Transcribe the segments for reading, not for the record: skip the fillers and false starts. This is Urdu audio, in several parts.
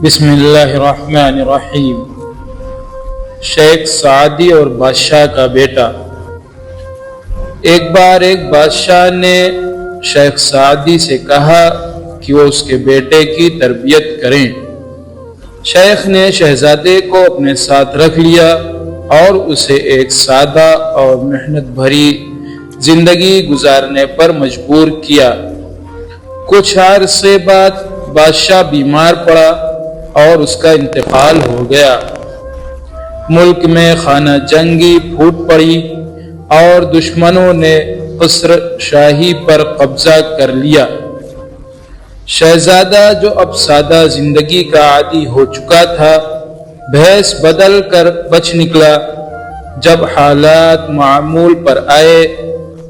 بسم اللہ الرحمن الرحیم۔ شیخ سعدی اور بادشاہ کا بیٹا۔ ایک بار ایک بادشاہ نے شیخ سعدی سے کہا کہ وہ اس کے بیٹے کی تربیت کریں۔ شیخ نے شہزادے کو اپنے ساتھ رکھ لیا اور اسے ایک سادہ اور محنت بھری زندگی گزارنے پر مجبور کیا۔ کچھ عرصے بعد بادشاہ بیمار پڑا اور اس کا انتقال ہو گیا۔ ملک میں خانہ جنگی پھوٹ پڑی اور دشمنوں نے قصر شاہی پر قبضہ کر لیا۔ شہزادہ جو اب سادہ زندگی کا عادی ہو چکا تھا، بھیس بدل کر بچ نکلا۔ جب حالات معمول پر آئے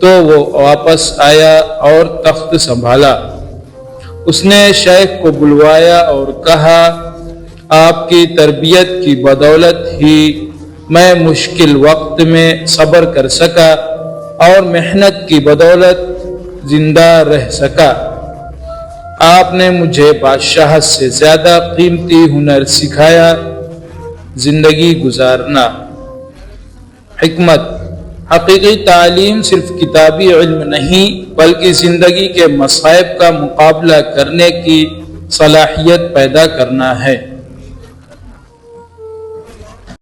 تو وہ واپس آیا اور تخت سنبھالا۔ اس نے شیخ کو بلوایا اور کہا، آپ کی تربیت کی بدولت ہی میں مشکل وقت میں صبر کر سکا اور محنت کی بدولت زندہ رہ سکا۔ آپ نے مجھے بادشاہت سے زیادہ قیمتی ہنر سکھایا، زندگی گزارنا۔ حکمت: حقیقی تعلیم صرف کتابی علم نہیں بلکہ زندگی کے مصائب کا مقابلہ کرنے کی صلاحیت پیدا کرنا ہے۔